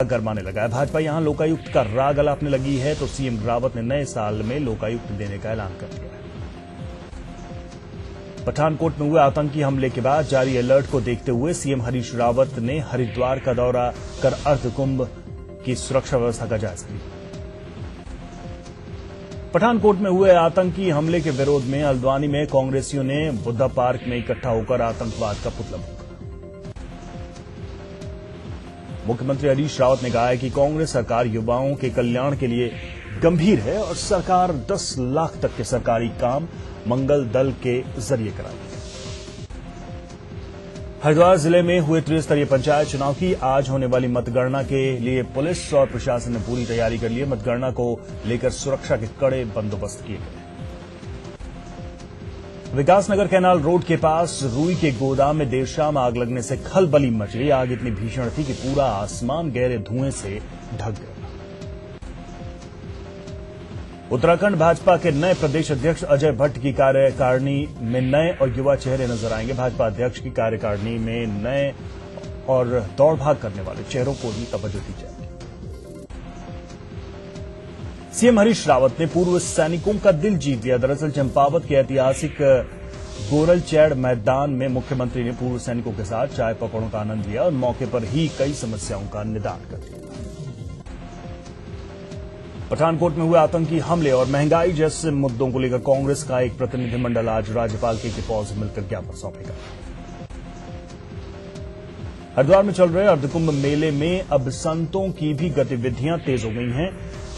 गरमाने लगा है। भाजपा यहां लोकायुक्त का राग अलापने लगी है तो सीएम रावत ने नए साल में लोकायुक्त देने का ऐलान कर दिया है। पठानकोट में हुए आतंकी हमले के बाद जारी अलर्ट को देखते हुए सीएम हरीश रावत ने हरिद्वार का दौरा कर अर्धकुंभ की सुरक्षा व्यवस्था का जायजा लिया। पठानकोट में हुए आतंकी हमले के विरोध में हल्द्वानी में कांग्रेसियों ने बुद्धा पार्क में इकट्ठा होकर आतंकवाद का पुतला फूंका। मुख्यमंत्री हरीश रावत ने कहा है कि कांग्रेस सरकार युवाओं के कल्याण के लिए गंभीर है और सरकार 10 लाख तक के सरकारी काम मंगल दल के जरिए कराएगी। हरिद्वार जिले में हुए त्रिस्तरीय पंचायत चुनाव की आज होने वाली मतगणना के लिए पुलिस और प्रशासन ने पूरी तैयारी कर ली है। मतगणना को लेकर सुरक्षा के कड़े बंदोबस्त किए गए। विकासनगर कैनाल रोड के पास रुई के गोदाम में देर शाम आग लगने से खलबली मच गई। आग इतनी भीषण थी कि पूरा आसमान गहरे धुएं से ढक गया। उत्तराखंड भाजपा के नए प्रदेश अध्यक्ष अजय भट्ट की कार्यकारिणी में नए और युवा चेहरे नजर आएंगे। भाजपा अध्यक्ष की कार्यकारिणी में नए और दौड़ भाग करने वाले चेहरों को ही तवज्जो दी जाएगी। सीएम हरीश रावत ने पूर्व सैनिकों का दिल जीत लिया। दरअसल चंपावत के ऐतिहासिक गोरलचैड़ मैदान में मुख्यमंत्री ने पूर्व सैनिकों के साथ चाय पकौड़ों का आनंद लिया और मौके पर ही कई समस्याओं का निदान कर दिया। पठानकोट में हुए आतंकी हमले और महंगाई जैसे मुद्दों को लेकर कांग्रेस का एक प्रतिनिधिमंडल आज राज्यपाल के पॉल से मिलकर ज्ञापन सौंपेगा। हरिद्वार में चल रहे अर्धकुंभ मेले में अब संतों की भी गतिविधियां तेज हो गई हैं।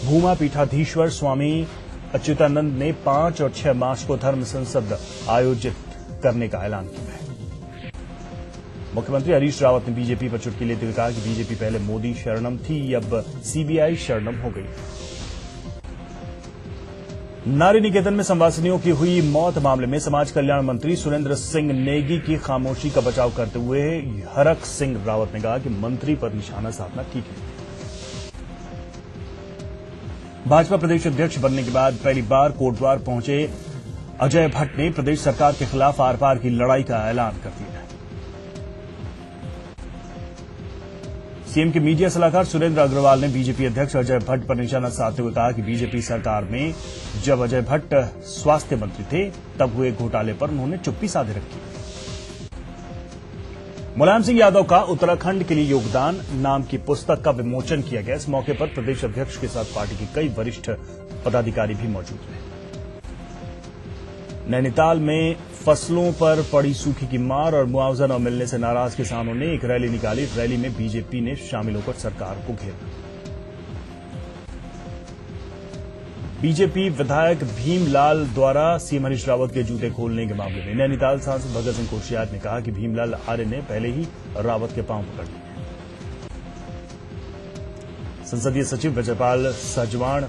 भूमा पीठाधीश्वर स्वामी अच्युतानंद ने 5 और 6 मार्च को धर्म संसद आयोजित करने का ऐलान किया है। मुख्यमंत्री हरीश रावत ने बीजेपी पर चुटकी लेते हुए कहा कि बीजेपी पहले मोदी शरणम थी, अब सीबीआई शरणम हो गई। नारी निकेतन में संवासिनियों की हुई मौत मामले में समाज कल्याण मंत्री सुरेंद्र सिंह नेगी की खामोशी का बचाव करते हुए हरक सिंह रावत ने कहा कि मंत्री पर निशाना साधना ठीक है। भाजपा प्रदेश अध्यक्ष बनने के बाद पहली बार कोटद्वार पहुंचे अजय भट्ट ने प्रदेश सरकार के खिलाफ आर पार की लड़ाई का ऐलान कर दिया है। सीएम के मीडिया सलाहकार सुरेंद्र अग्रवाल ने बीजेपी अध्यक्ष अजय भट्ट पर निशाना साधते हुए कहा कि बीजेपी सरकार में जब अजय भट्ट स्वास्थ्य मंत्री थे तब हुए घोटाले पर उन्होंने चुप्पी साधे रखी। मुलायम सिंह यादव का उत्तराखंड के लिए योगदान नाम की पुस्तक का विमोचन किया गया। इस मौके पर प्रदेश अध्यक्ष के साथ पार्टी के कई वरिष्ठ पदाधिकारी भी मौजूद रहे। नैनीताल में फसलों पर पड़ी सूखी की मार और मुआवजा न मिलने से नाराज किसानों ने एक रैली निकाली। रैली में बीजेपी ने शामिल होकर सरकार को घेरा। बीजेपी विधायक भीमलाल द्वारा सीएम हरीश रावत के जूते खोलने के मामले में नैनीताल सांसद भगत सिंह कोश्यारी ने कहा कि भीमलाल आर्य ने पहले ही रावत के पांव पकड़ लिए। संसदीय सचिव विजयपाल सजवाण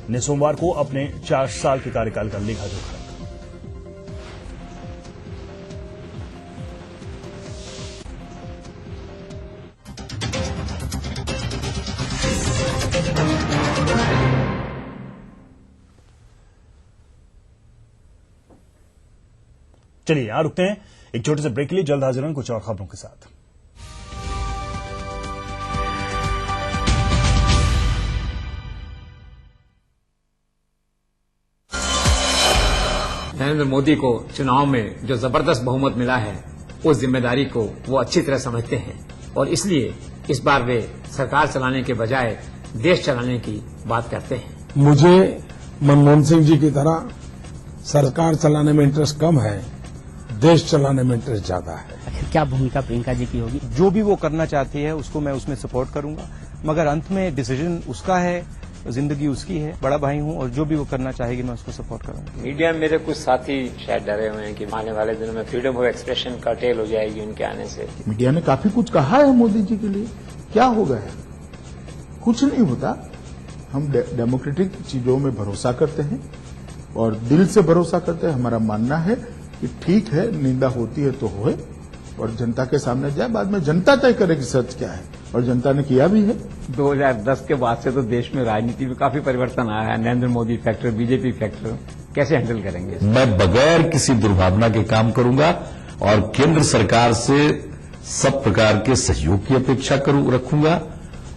ने सोमवार को अपने 4 साल के कार्यकाल का लेखा जोखा रखा। चलिए यहां रुकते हैं एक छोटे से ब्रेक के लिए। जल्द हाजिर होंगे कुछ और खबरों के साथ। नरेंद्र मोदी को चुनाव में जो जबरदस्त बहुमत मिला है उस जिम्मेदारी को वो अच्छी तरह समझते हैं और इसलिए इस बार वे सरकार चलाने के बजाय देश चलाने की बात करते हैं। मुझे मनमोहन सिंह जी की तरह सरकार चलाने में इंटरेस्ट कम है, देश चलाने में इंटरेस्ट ज्यादा है। आखिर क्या भूमिका प्रियंका जी की होगी? जो भी वो करना चाहती है उसको मैं उसमें सपोर्ट करूंगा, मगर अंत में डिसीजन उसका है, जिंदगी उसकी है। बड़ा भाई हूं और जो भी वो करना चाहेगी मैं उसको सपोर्ट करूंगा। मीडिया में मेरे कुछ साथी शायद डरे हुए हैं कि आने वाले दिनों में फ्रीडम ऑफ एक्सप्रेशन कर्टेल हो जाएगी उनके आने से। मीडिया ने काफी कुछ कहा है मोदी जी के लिए, क्या हो गया है? कुछ नहीं होता। हम डेमोक्रेटिक चीजों में भरोसा करते हैं और दिल से भरोसा करते हैं। हमारा मानना है कि ठीक है, निंदा होती है तो होए और जनता के सामने जाए, बाद में जनता तय करे कि सच क्या है और जनता ने किया भी है। 2010 के बाद से तो देश में राजनीति में काफी परिवर्तन आया है। Narendra Modi factor, BJP factor कैसे हैंडल करेंगे? मैं बगैर किसी दुर्भावना के काम करूंगा और केंद्र सरकार से सब प्रकार के सहयोग की अपेक्षा रखूंगा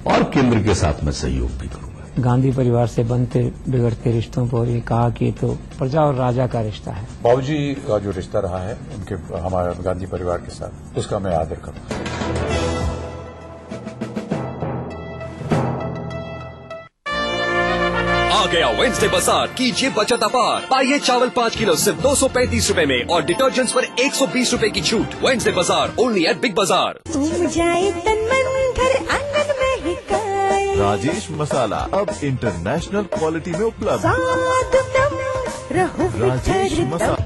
और केंद्र के साथ मैं सहयोग भी करूंगा। गांधी परिवार से बनते बिगड़ते रिश्तों पर ये कहा कि ये तो प्रजा और राजा का रिश्ता है। बाबूजी का जो रिश्ता रहा है उनके हमारे गांधी परिवार के साथ, उसका मैं आदर करूंगा। आ गया वेडनेसडे बाजार, कीजिए बचत अपार। पाइए चावल 5 किलो सिर्फ 235 रुपए में और डिटर्जेंट्स पर 120 रुपए की छूट। वेडनेसडे बाजार ओनली एट बिग बाजार। राजेश मसाला अब इंटरनेशनल क्वालिटी में उपलब्ध। राजेश मसाला।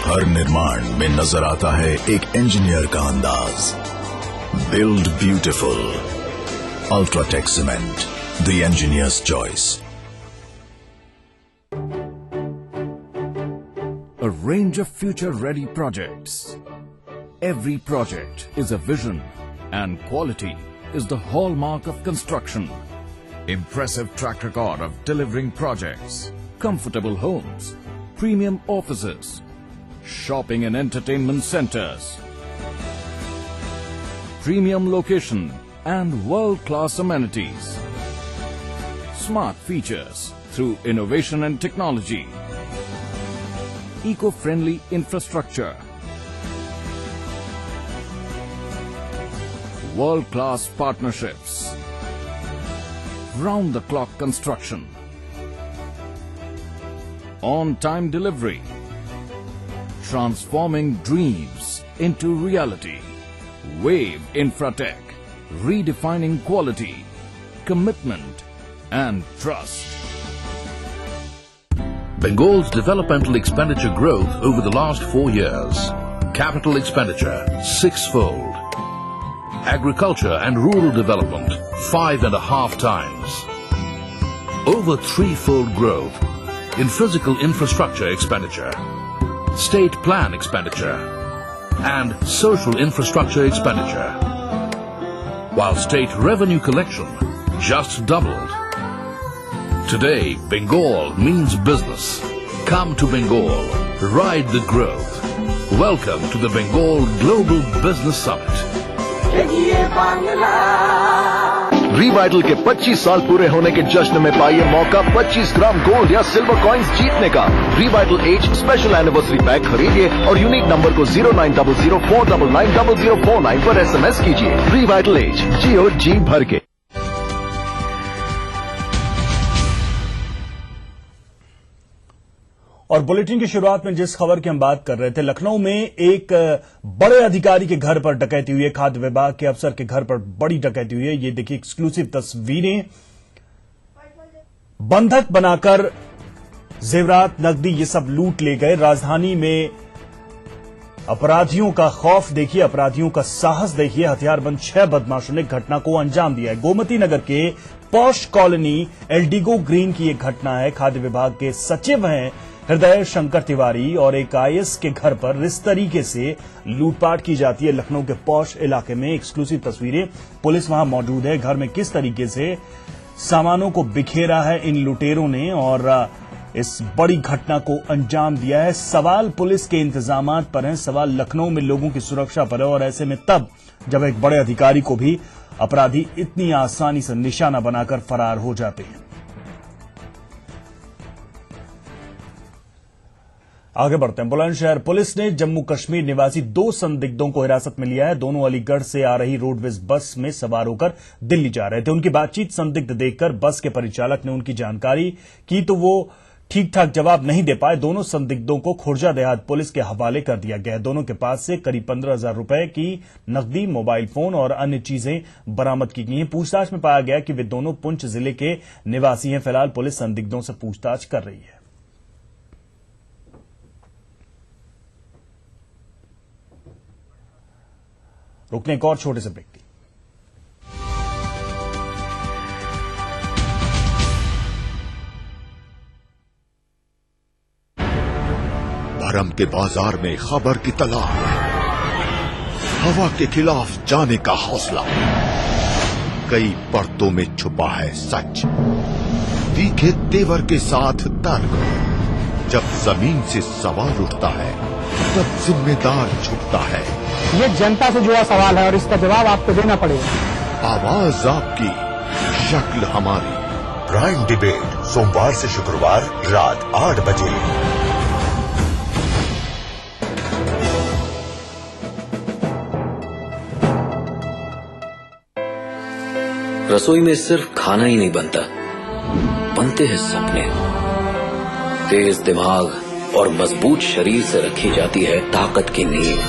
हर निर्माण में नजर आता है एक इंजीनियर का अंदाज। Build beautiful, UltraTech cement, the engineers choice. A range of future-ready projects. Every project is a vision, and quality is the hallmark of construction. Impressive track record of delivering projects, comfortable homes, premium offices, shopping and entertainment centers, premium location and world-class amenities, smart features through innovation and technology, eco-friendly infrastructure, world-class partnerships, round-the-clock construction, on-time delivery, transforming dreams into reality. Wave Infratech, redefining quality, commitment and trust. Bengal's developmental expenditure growth over the last 4 years. Capital expenditure 6-fold. Agriculture and rural development 5.5 times. Over 3-fold growth in physical infrastructure expenditure, state plan expenditure, and social infrastructure expenditure, while state revenue collection just doubled. Today, Bengal means business. Come to Bengal, ride the growth. Welcome to the Bengal Global Business Summit. रीवाइटल के 25 साल पूरे होने के जश्न में पाइए मौका 25 gram gold या सिल्वर कॉइंस जीतने का। रीवाइटल एज स्पेशल एनिवर्सरी पैक खरीदिए और यूनिक नंबर को 090049900049 पर SMS कीजिए। रीवाइटल एज, जियो जी भर के। और बुलेटिन की शुरुआत में जिस खबर की हम बात कर रहे थे, लखनऊ में एक बड़े अधिकारी के घर पर डकैती हुई है। खाद्य विभाग के अफसर के घर पर बड़ी डकैती हुई है। ये देखिए एक्सक्लूसिव तस्वीरें। बंधक बनाकर जेवरात, नकदी, ये सब लूट ले गए। राजधानी में अपराधियों का खौफ देखिए, अपराधियों का साहस देखिए। हथियारबंद 6 बदमाशों ने घटना को अंजाम दिया है। गोमती नगर के पॉश कॉलोनी एल्डिगो ग्रीन की एक घटना है। खाद्य विभाग के सचिव हैं हृदय शंकर तिवारी और एक आईएएस के घर पर इस तरीके से लूटपाट की जाती है। लखनऊ के पॉश इलाके में एक्सक्लूसिव तस्वीरें, पुलिस वहां मौजूद है। घर में किस तरीके से सामानों को बिखेरा है इन लुटेरों ने और इस बड़ी घटना को अंजाम दिया है। सवाल पुलिस के इंतजामात पर है, सवाल लखनऊ में लोगों की सुरक्षा पर है। और ऐसे में तब जब एक बड़े अधिकारी को भी अपराधी इतनी आसानी से निशाना बनाकर फरार हो जाते हैं। आगे बढ़ते हैं। बुलंदशहर पुलिस ने जम्मू कश्मीर निवासी 2 संदिग्धों को हिरासत में लिया है। दोनों अलीगढ़ से आ रही रोडवेज बस में सवार होकर दिल्ली जा रहे थे। उनकी बातचीत संदिग्ध देखकर बस के परिचालक ने उनकी जानकारी की तो वो ठीक ठाक जवाब नहीं दे पाए। दोनों संदिग्धों को खुर्जा देहात पुलिस के हवाले कर दिया गया। दोनों के पास से करीब 15,000 रुपए की नकदी, मोबाइल फोन और अन्य चीजें बरामद की गई हैं। पूछताछ में पाया गया कि वे दोनों पुंछ जिले के निवासी हैं। फिलहाल पुलिस संदिग्धों से पूछताछ कर रही है। रुकने एक और छोटे से ब्रेक की। भरम के बाजार में खबर की तलाश, हवा के खिलाफ जाने का हौसला, कई परतों में छुपा है सच, तीखे तेवर के साथ तर्क। जब जमीन से सवाल उठता है तब जिम्मेदार झुकता है। ये जनता से जुड़ा सवाल है और इसका जवाब आपको देना पड़ेगा। आवाज आपकी, शक्ल हमारी। प्राइम डिबेट सोमवार से शुक्रवार रात 8 बजे। रसोई में सिर्फ खाना ही नहीं बनता, बनते हैं सपने। तेज दिमाग और मजबूत शरीर से रखी जाती है ताकत की नींव।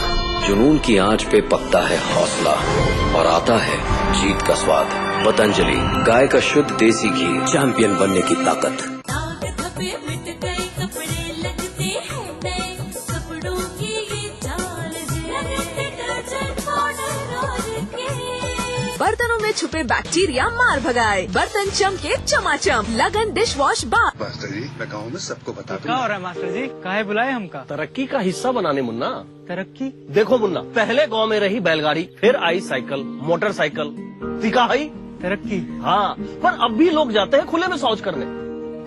जुनून की आंच पे पकता है हौसला और आता है जीत का स्वाद। पतंजलि गाय का शुद्ध देसी घी, चैंपियन बनने की ताकत। बर्तनों में छुपे बैक्टीरिया मार भगाए, बर्तन चमके चमाचम। लगन डिश वॉश बार। मास्टर जी, मैं गाँव में सबको बता दूं। क्या हो रहा है मास्टर जी? काहे बुलाए हमका? तरक्की का हिस्सा बनाने मुन्ना। तरक्की? देखो मुन्ना, पहले गांव में रही बैलगाड़ी, फिर आई साइकिल, मोटरसाइकिल, दिखा आई तरक्की। हाँ, पर अब भी लोग जाते हैं खुले में शौच करने,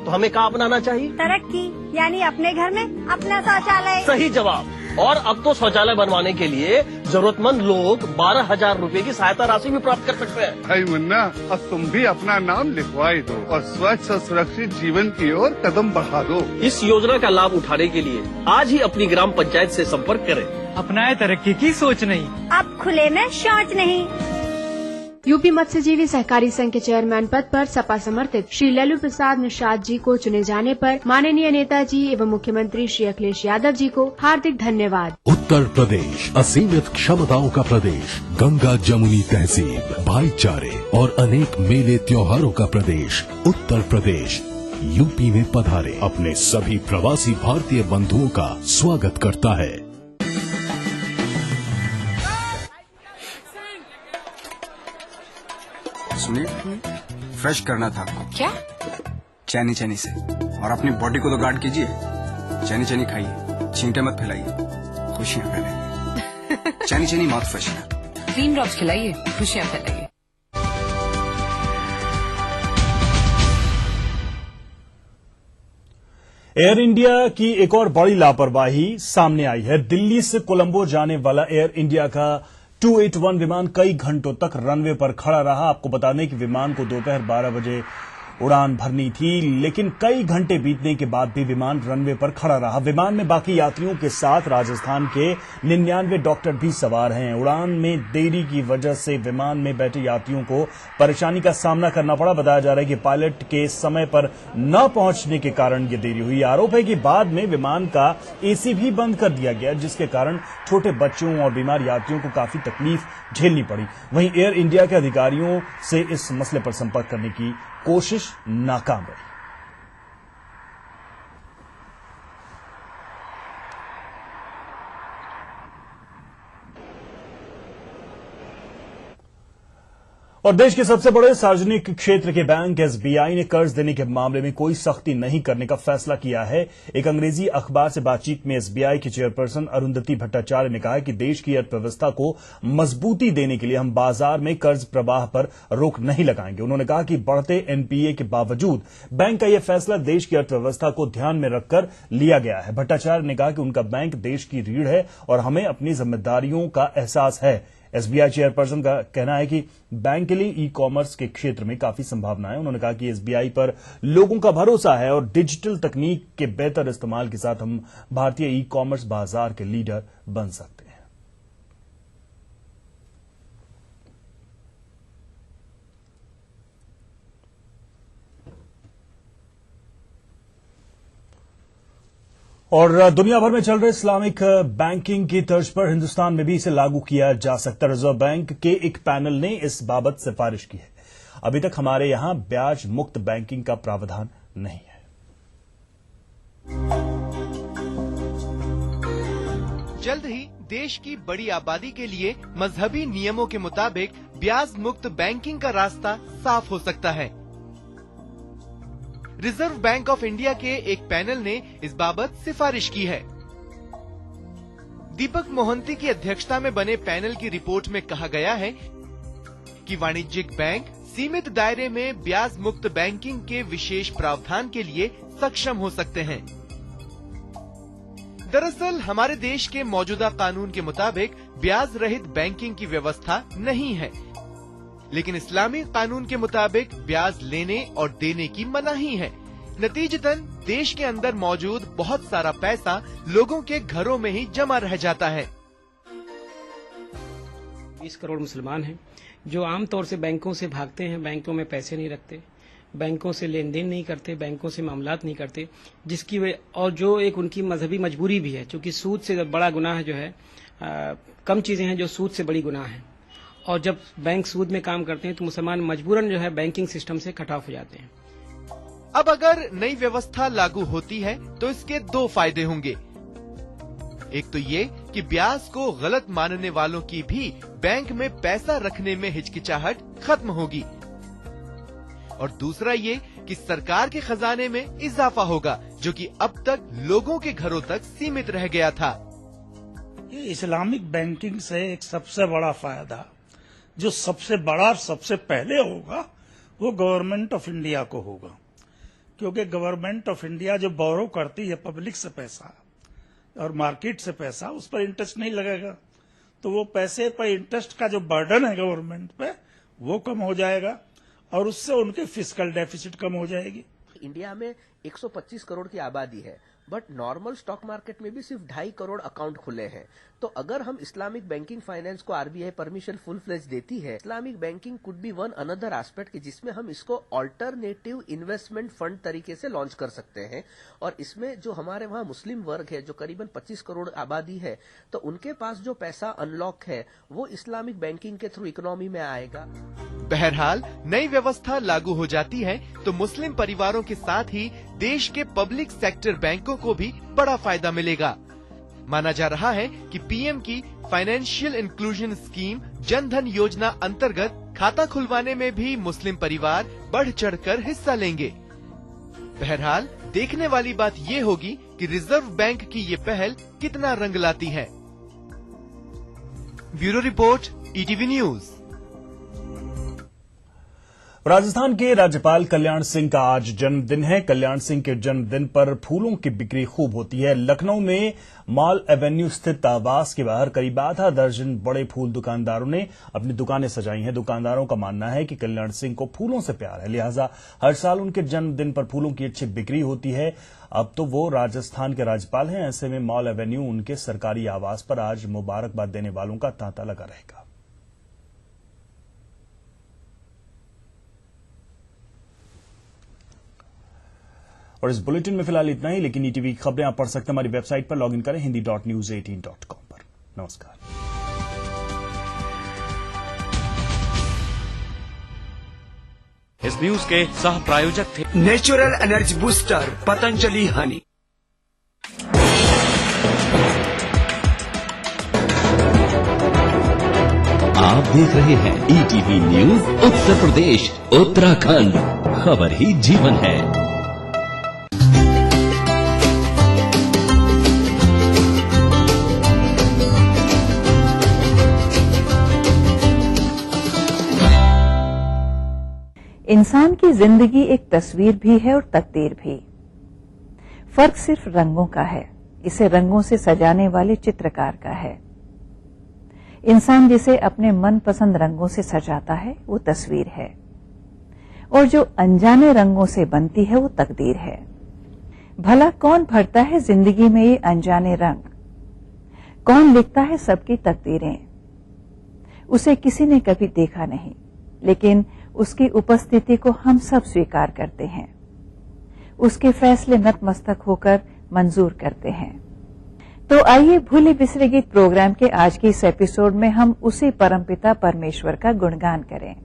तो हमें क्या अपनाना चाहिए? तरक्की यानी अपने घर में अपना शौचालय। सही जवाब। और अब तो शौचालय बनवाने के लिए जरूरतमंद लोग 12,000 रूपए की सहायता राशि भी प्राप्त कर सकते हैं। भाई मुन्ना, अब तुम भी अपना नाम लिखवाई दो और स्वच्छ और सुरक्षित जीवन की ओर कदम बढ़ा दो। इस योजना का लाभ उठाने के लिए आज ही अपनी ग्राम पंचायत से संपर्क करें। अपनाए तरक्की की सोच नहीं, अब खुले में शौच नहीं। यूपी मत्स्यजीवी सहकारी संघ के चेयरमैन पद पर सपा समर्थित श्री लल्लू प्रसाद निषाद जी को चुने जाने पर माननीय नेताजी एवं मुख्यमंत्री श्री अखिलेश यादव जी को हार्दिक धन्यवाद। उत्तर प्रदेश असीमित क्षमताओं का प्रदेश, गंगा जमुनी तहजीब, भाईचारे और अनेक मेले त्योहारों का प्रदेश उत्तर प्रदेश यूपी में पधारे अपने सभी प्रवासी भारतीय बंधुओं का स्वागत करता है। सुनिए, फ्रेश करना था आपको। क्या? चैनी चैनी से, और अपनी बॉडी को तो गार्ड कीजिए। चैनी चैनी खाइए, छींटे मत फैलाइए, खुशियाँ फैलाइए। चैनी चैनी माउथ फ्रेश है। क्रीम ड्रॉप्स खिलाइए, खुशियाँ फैलाइए। एयर इंडिया की एक और बड़ी लापरवाही सामने आई है। दिल्ली से कोलंबो जाने वाला एयर इंडिया का 281 विमान कई घंटों तक रनवे पर खड़ा रहा। आपको बता दें कि विमान को दोपहर 12 बजे उड़ान भरनी थी, लेकिन कई घंटे बीतने के बाद भी विमान रनवे पर खड़ा रहा। विमान में बाकी यात्रियों के साथ राजस्थान के 99 डॉक्टर भी सवार हैं। उड़ान में देरी की वजह से विमान में बैठे यात्रियों को परेशानी का सामना करना पड़ा। बताया जा रहा है कि पायलट के समय पर न पहुंचने के कारण ये देरी हुई। आरोप है कि बाद में विमान का एसी भी बंद कर दिया गया, जिसके कारण छोटे बच्चों और बीमार यात्रियों को काफी तकलीफ झेलनी पड़ी। वहीं एयर इंडिया के अधिकारियों से इस मसले पर संपर्क करने की कोशिश नाकाम रही। और देश के सबसे बड़े सार्वजनिक क्षेत्र के बैंक एसबीआई ने कर्ज देने के मामले में कोई सख्ती नहीं करने का फैसला किया है। एक अंग्रेजी अखबार से बातचीत में एसबीआई की चेयरपर्सन अरुंधति भट्टाचार्य ने कहा कि देश की अर्थव्यवस्था को मजबूती देने के लिए हम बाजार में कर्ज प्रवाह पर रोक नहीं लगाएंगे। उन्होंने कहा कि बढ़ते एनपीए के बावजूद बैंक का यह फैसला देश की अर्थव्यवस्था को ध्यान में रखकर लिया गया है। भट्टाचार्य ने कहा कि उनका बैंक देश की रीढ़ है और हमें अपनी जिम्मेदारियों का एहसास है। एसबीआई चेयरपर्सन का कहना है कि बैंक के लिए ई कॉमर्स के क्षेत्र में काफी संभावनाएं। उन्होंने कहा कि एसबीआई पर लोगों का भरोसा है और डिजिटल तकनीक के बेहतर इस्तेमाल के साथ हम भारतीय ई कॉमर्स बाजार के लीडर बन सकते हैं। और दुनिया भर में चल रहे इस्लामिक बैंकिंग की तर्ज पर हिंदुस्तान में भी इसे लागू किया जा सकता है। रिजर्व बैंक के एक पैनल ने इस बाबत सिफारिश की है। अभी तक हमारे यहां ब्याज मुक्त बैंकिंग का प्रावधान नहीं है। जल्द ही देश की बड़ी आबादी के लिए मजहबी नियमों के मुताबिक ब्याज मुक्त बैंकिंग का रास्ता साफ हो सकता है। रिजर्व बैंक ऑफ इंडिया के एक पैनल ने इस बाबत सिफारिश की है। दीपक मोहंती की अध्यक्षता में बने पैनल की रिपोर्ट में कहा गया है कि वाणिज्यिक बैंक सीमित दायरे में ब्याज मुक्त बैंकिंग के विशेष प्रावधान के लिए सक्षम हो सकते हैं। दरअसल हमारे देश के मौजूदा कानून के मुताबिक ब्याज रहित बैंकिंग की व्यवस्था नहीं है, लेकिन इस्लामी कानून के मुताबिक ब्याज लेने और देने की मनाही है। नतीजतन देश के अंदर मौजूद बहुत सारा पैसा लोगों के घरों में ही जमा रह जाता है। 20 करोड़ मुसलमान हैं जो आमतौर से बैंकों से भागते हैं, बैंकों में पैसे नहीं रखते, बैंकों से लेन देन नहीं करते, बैंकों से मामलात नहीं करते, जिसकी वजह और जो एक उनकी मजहबी मजबूरी भी है, क्योंकि सूद से बड़ा गुनाह जो है कम चीजें हैं जो सूद से बड़ी गुनाह है। और जब बैंक सूद में काम करते हैं तो मुसलमान मजबूरन जो है बैंकिंग सिस्टम से कट ऑफ हो जाते हैं। अब अगर नई व्यवस्था लागू होती है तो इसके 2 फायदे होंगे। एक तो ये कि ब्याज को गलत मानने वालों की भी बैंक में पैसा रखने में हिचकिचाहट खत्म होगी, और दूसरा ये कि सरकार के खजाने में इजाफा होगा, जो कि अब तक लोगों के घरों तक सीमित रह गया था। ये इस्लामिक बैंकिंग से एक सबसे बड़ा फायदा जो सबसे बड़ा सबसे पहले होगा वो गवर्नमेंट ऑफ इंडिया को होगा, क्योंकि गवर्नमेंट ऑफ इंडिया जो बोरो करती है पब्लिक से पैसा और मार्केट से पैसा, उस पर इंटरेस्ट नहीं लगेगा, तो वो पैसे पर इंटरेस्ट का जो बर्डन है गवर्नमेंट पे वो कम हो जाएगा और उससे उनके फिस्कल डेफिसिट कम हो जाएगी। इंडिया में 125 करोड़ की आबादी है, बट नॉर्मल स्टॉक मार्केट में भी सिर्फ 2.5 करोड़ अकाउंट खुले हैं। तो अगर हम इस्लामिक बैंकिंग फाइनेंस को आरबीआई परमिशन फुल फ्लेज देती है, Islamic banking could be one another aspect कि जिसमें हम इसको ऑल्टरनेटिव इन्वेस्टमेंट फंड तरीके से लॉन्च कर सकते हैं। और इसमें जो हमारे वहाँ मुस्लिम वर्ग है जो करीबन 25 करोड़ आबादी है, तो उनके पास जो पैसा अनलॉक है वो इस्लामिक बैंकिंग के थ्रू इकोनॉमी में आएगा। बहरहाल नई व्यवस्था लागू हो जाती है तो मुस्लिम परिवारों के साथ ही देश के पब्लिक सेक्टर बैंकों को भी बड़ा फायदा मिलेगा। माना जा रहा है कि पीएम की financial inclusion scheme Jan Dhan योजना अंतर्गत खाता खुलवाने में भी मुस्लिम परिवार बढ़ चढ़कर हिस्सा लेंगे। बहरहाल देखने वाली बात ये होगी कि रिजर्व बैंक की ये पहल कितना रंग लाती है। Bureau report, ETV news. Rajasthan के राज्यपाल कल्याण सिंह का आज जन्मदिन है। कल्याण सिंह के जन्मदिन पर फूलों की बिक्री खूब होती है। लखनऊ में मॉल एवेन्यू स्थित आवास के बाहर करीब आधा दर्जन बड़े फूल दुकानदारों ने अपनी दुकानें सजाई हैं। दुकानदारों का मानना है कि कल्याण सिंह को फूलों से प्यार है, लिहाजा हर साल उनके जन्मदिन पर फूलों की अच्छी बिक्री होती है। अब तो वो राजस्थान के राज्यपाल हैं, ऐसे में मॉल एवेन्यू उनके सरकारी आवास पर आज मुबारकबाद देने वालों का तांता लगा रहेगा। और इस बुलेटिन में फिलहाल इतना ही, लेकिन ईटीवी की खबरें आप पढ़ सकते हैं हमारी वेबसाइट पर। लॉगिन करें hindi.news18.com पर। नमस्कार। इस न्यूज के सह प्रायोजक थे natural energy booster Patanjali Honey. आप देख रहे हैं ईटीवी न्यूज उत्तर प्रदेश उत्तराखंड, खबर ही जीवन है। इंसान की जिंदगी एक तस्वीर भी है और तकदीर भी। फर्क सिर्फ रंगों का है, इसे रंगों से सजाने वाले चित्रकार का है। इंसान जिसे अपने मनपसंद रंगों से सजाता है वो तस्वीर है, और जो अनजाने रंगों से बनती है वो तकदीर है। भला कौन भरता है जिंदगी में ये अनजाने रंग? कौन लिखता है सबकी तकदीरें? उसे किसी ने कभी देखा नहीं, लेकिन उसकी उपस्थिति को हम सब स्वीकार करते हैं। उसके फैसले नतमस्तक होकर मंजूर करते हैं। तो आइए भूले बिसरे गीत प्रोग्राम के आज के इस एपिसोड में हम उसी परमपिता परमेश्वर का गुणगान करें।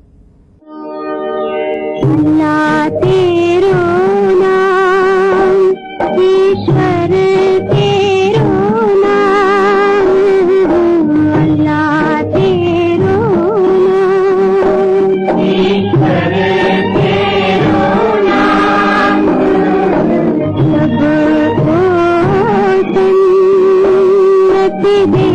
अल्लाह तेरो नाम, ईश्वर तेरो नाम, अल्लाह तेरो नाम, ईश्वर तेरो नाम, सबको जन्नत दे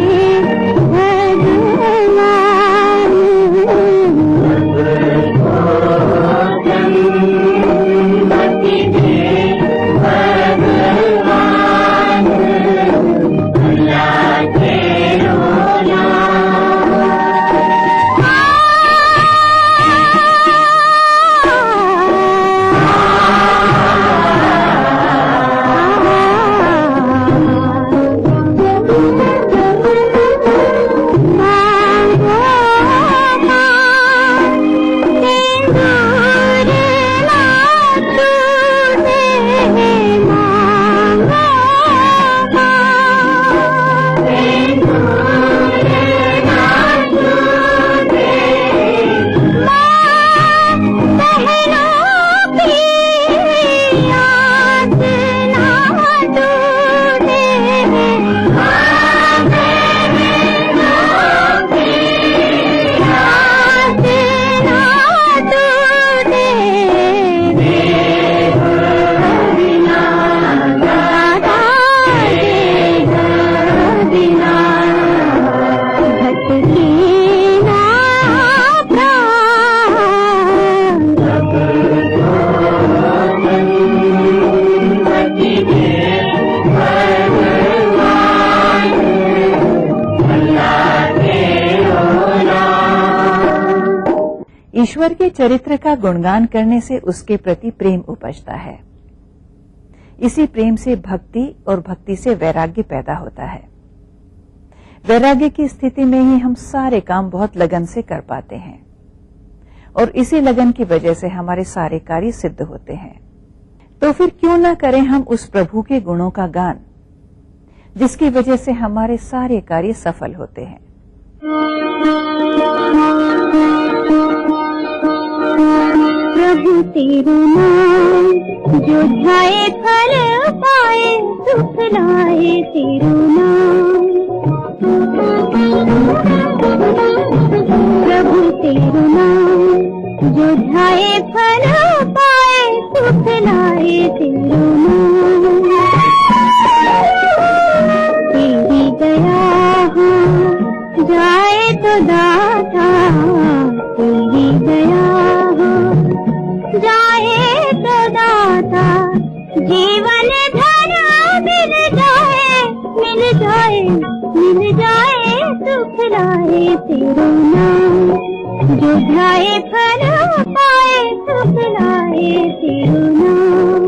ईश्वर के चरित्र का गुणगान करने से उसके प्रति प्रेम उपजता है। इसी प्रेम से भक्ति और भक्ति से वैराग्य पैदा होता है। वैराग्य की स्थिति में ही हम सारे काम बहुत लगन से कर पाते हैं और इसी लगन की वजह से हमारे सारे कार्य सिद्ध होते हैं। तो फिर क्यों न करें हम उस प्रभु के गुणों का गान, जिसकी वजह से हमारे सारे कार्य सफल होते हैं। प्रभु तेरा नाम जो ध्याए फल पाए, सुख लाए तेरा नाम। प्रभु तेरा नाम जो ध्याए फल पाए, सुख लाए तेरा नाम। तेरी दया हो जाए तो दाता, तेरी दया हो जाए तो दाता, जीवन धन मिल जाए, मिल जाए, मिल जाए, सुख लाए तेरा नाम। जो ध्याए फल पाए, सुख लाए तेरा नाम।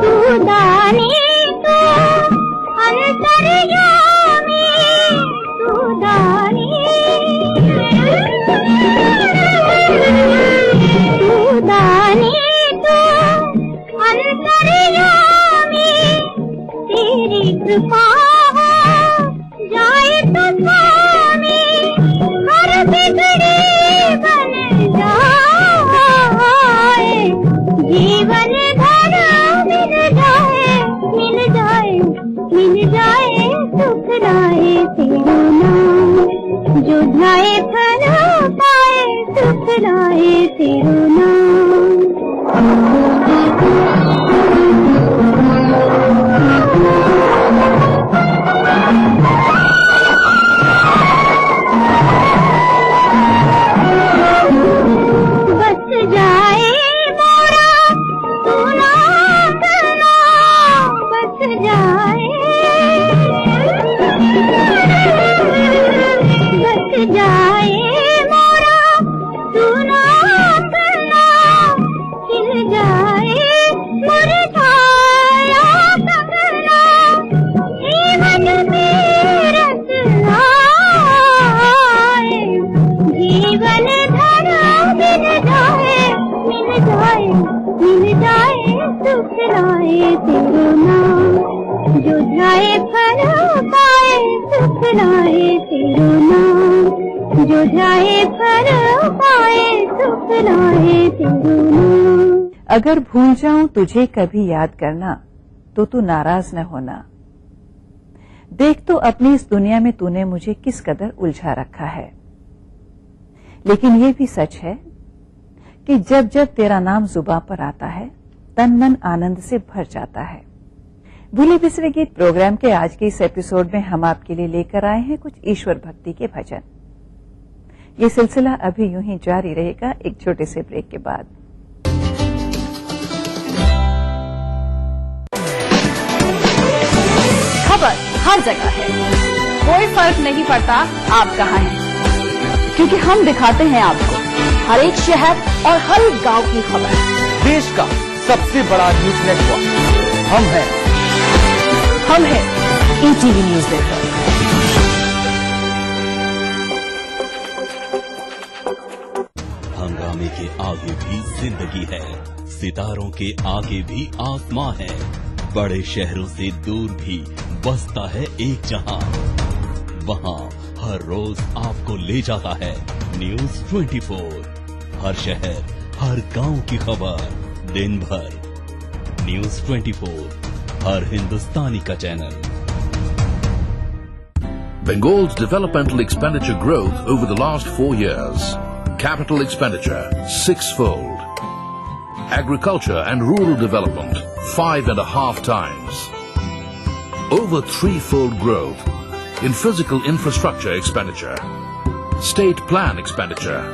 तू दानी तो अंतर्यामी, तू दानी, तू दानी तो अंतर्यामी, तेरी कृपा हो जाए तो स्वामी, हर बिगड़ी बन जाए, जीवन धन मिल जाए, मिल जाए, मिल जाए, सुख लाए तेरा नाम। जो ध्याए फल पाए, सुख लाए तेरा नाम। बस जाए मोरा तू ना करना, बस जाए, बस जाए मोरा तू ना करना, खिल जाए मुरझाया कंगना, जीवन में रस आए, जीवन धन मिल जाए, मिल जाए, मिल जाए, सुख लाए तेरा नाम। जो ध्याए फल पाए, सुख लाए तेरा नाम। जो ध्याए फल पाए, सुख लाए तेरा नाम। अगर भूल जाऊं तुझे कभी याद करना, तो तू नाराज न होना। देख तो अपनी इस दुनिया में तूने मुझे किस कदर उलझा रखा है। लेकिन ये भी सच है कि जब जब तेरा नाम जुबां पर आता है, तन मन आनंद से भर जाता है। भूले बिसरे गीत प्रोग्राम के आज के इस एपिसोड में हम आपके लिए लेकर आए हैं कुछ ईश्वर भक्ति के भजन। ये सिलसिला अभी यूं ही जारी रहेगा एक छोटे से ब्रेक के बाद। खबर हर जगह है, कोई फर्क नहीं पड़ता आप कहाँ हैं, क्योंकि हम दिखाते हैं आपको हर एक शहर और हर एक गांव की खबर। देश का सबसे बड़ा न्यूज नेटवर्क हम हैं ETV न्यूज नेटवर्क। हंगामे के आगे भी जिंदगी है, सितारों के आगे भी आसमां है, बड़े शहरों से दूर भी बसता है एक जहां, वहां हर रोज आपको ले जाता है न्यूज 24। हर शहर हर गांव की खबर दिन भर। न्यूज 24 हर हिंदुस्तानी का channel. Bengal's developmental expenditure growth over the last 4 years. Capital expenditure, 6-fold. Agriculture and rural development, 5.5 times. Over 3-fold growth in physical infrastructure expenditure, state plan expenditure,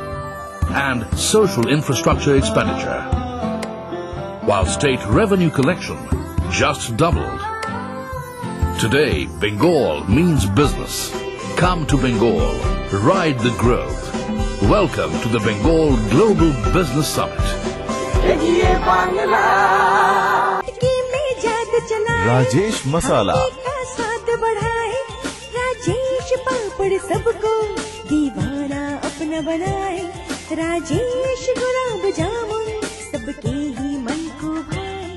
and social infrastructure expenditure. while state revenue collection just doubled. Today, Bengal means business. Come to Bengal, ride the growth. Welcome to the Bengal Global Business Summit. Rajesh Masala, स्वाद बढ़ाए, राजेश पापड़ सबको दीवाना अपना बनाए, राजेश गुलाब जामुन सबके ही मन को भाए।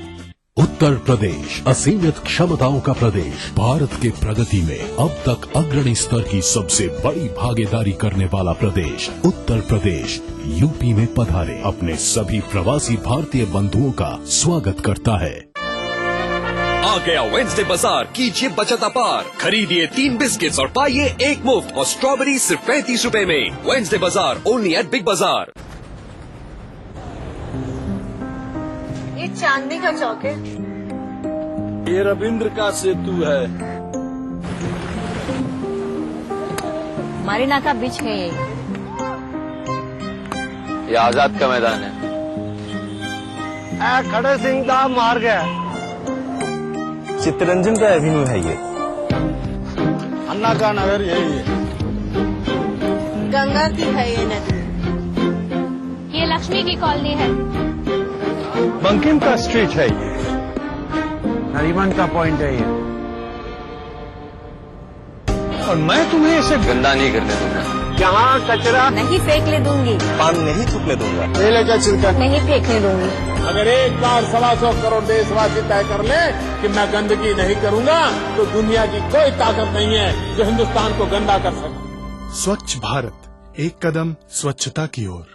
उत्तर प्रदेश असीमित क्षमताओं का प्रदेश, भारत के प्रगति में अब तक अग्रणी स्तर की सबसे बड़ी भागीदारी करने वाला प्रदेश उत्तर प्रदेश यूपी में पधारे अपने सभी प्रवासी भारतीय बंधुओं का स्वागत करता है। आ गया वेंसडे बाजार, कीजिए बचत अपार। खरीदिए 3 बिस्किट्स और पाइए 1 मुफ्त और स्ट्रॉबेरी सिर्फ 35 रुपए में। वेंसडे बाजार, ओनली एट बिग बाजार। ये चांदनी का चौक है। ये रविंद्र का सेतु है। मारीना का बीच है ये आजाद का मैदान है। खड़े सिंह का मार्ग है। चित्तरंजन का एवेन्यू है ये। अन्ना का नगर यही है। गंगा की है ये नदी। ये लक्ष्मी की कॉलोनी है। बंकिम का स्ट्रीट है ये। नरीमन का पॉइंट है ये। और मैं तुम्हें इसे गंदा नहीं करने दूंगा। यहाँ कचरा नहीं फेंकने दूंगी। पान नहीं थूकने दूंगा। मेले का छिलका नहीं फेंकने दूंगी। अगर एक बार 125 करोड़ देशवासी तय कर ले कि मैं गंदगी नहीं करूंगा, तो दुनिया की कोई ताकत नहीं है जो हिंदुस्तान को गंदा कर सके। स्वच्छ भारत, एक कदम स्वच्छता की ओर।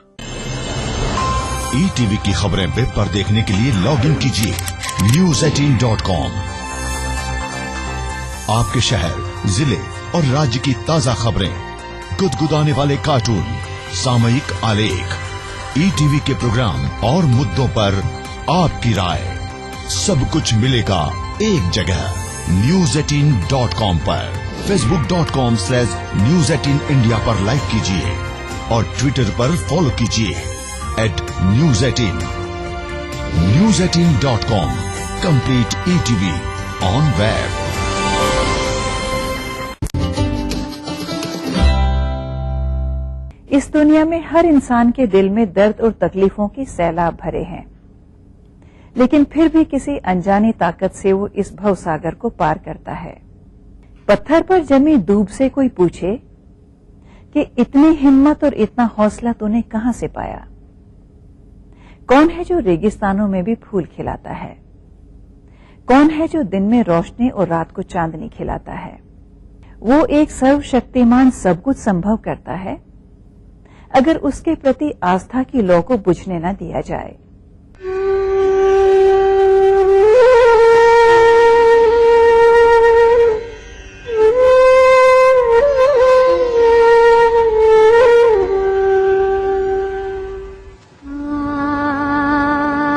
ईटीवी की खबरें वेब पर देखने के लिए लॉग इन कीजिए news18.com। आपके शहर, जिले और राज्य की ताजा खबरें, गुदगुदाने वाले कार्टून, सामयिक आलेख, ईटीवी के प्रोग्राम और मुद्दों पर आपकी राय, सब कुछ मिलेगा एक जगह news18.com पर। facebook.com/news18india पर लाइक कीजिए और ट्विटर पर फॉलो कीजिए @news18। news18.com, complete ETV on web. इस दुनिया में हर इंसान के दिल में दर्द और तकलीफों की सैलाब भरे हैं, लेकिन फिर भी किसी अनजानी ताकत से वो इस भवसागर को पार करता है। पत्थर पर जमी दूब से कोई पूछे कि इतनी हिम्मत और इतना हौसला तूने कहां से पाया? कौन है जो रेगिस्तानों में भी फूल खिलाता है? कौन है जो दिन में रोशनी और रात को चांदनी खिलाता है? वो एक सर्वशक्तिमान सब कुछ संभव करता है अगर उसके प्रति आस्था की लौ को बुझने न दिया जाए।